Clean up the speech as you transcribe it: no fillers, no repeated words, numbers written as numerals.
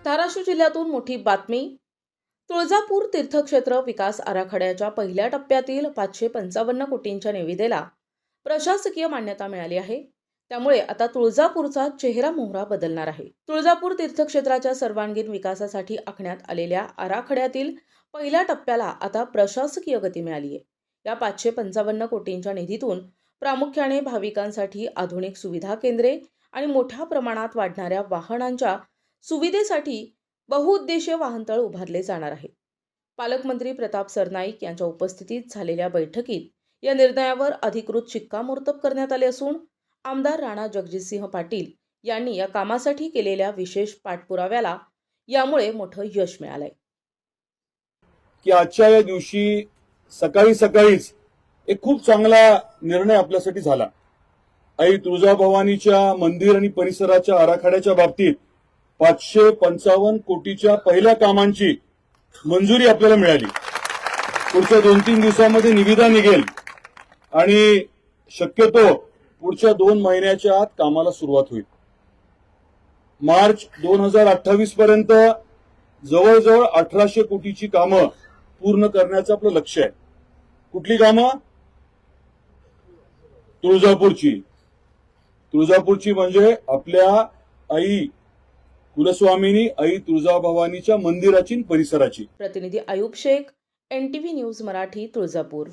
धाराशिव जिल्ह्यातून मोठी बातमी. तुळजापूर तीर्थक्षेत्र विकास आराखड्याच्या पहिल्या टप्प्यातील 555 कोटींच्या निविदेला प्रशासकीय मान्यता मिळाली आहे. त्यामुळे आता तुळजापूरचा चेहरा मोहरा बदलणार आहे. तुळजापूर तीर्थक्षेत्राच्या सर्वांगीण विकासासाठी आखण्यात आलेल्या आराखड्यातील पहिल्या टप्प्याला आता प्रशासकीय गती मिळाली आहे. या 555 कोटींच्या निधीतून प्रामुख्याने भाविकांसाठी आधुनिक सुविधा केंद्रे आणि मोठ्या प्रमाणात वाढणाऱ्या वाहनांच्या सुविधेसाठी बहुउद्देशीय वाहनतळ उभारले जाणार आहे. पालकमंत्री प्रताप सरनाईक यांच्या उपस्थितीत झालेल्या बैठकीत या निर्णयावर अधिकृत शिक्कामोर्तब करण्यात आले असून आमदार राणा जगजितसिंह पाटील यांनी या कामासाठी केलेल्या विशेष पाठपुराव्याला यामुळे मोठं यश मिळालंय. की आजच्या या दिवशी सकाळीच एक खूप चांगला निर्णय आपल्यासाठी झाला. आई तुळजाभवानीच्या मंदिर आणि परिसराच्या आराखड्याच्या बाबतीत 555 कोटीच्या पहिल्या कामांची मंजुरी आपल्याला मिळाली. पुढच्या 2-3 दिवसांमध्ये निविदा निघेल आणि शक्यतो पुढच्या 2 महिन्याच्या आत कामाला सुरुवात होईल. मार्च 2028 पर्यंत जवळजवळ 1800 कोटीची कामं पूर्ण करण्याचं आपलं लक्ष आहे. कुठली कामं? तुळजापूरची म्हणजे आपल्या आई कुलस्वामिनी आई तुळजाभवानीच्या मंदिराची परिसराची. प्रतिनिधी आयुब शेख, NTV न्यूज मराठी, तुळजापूर.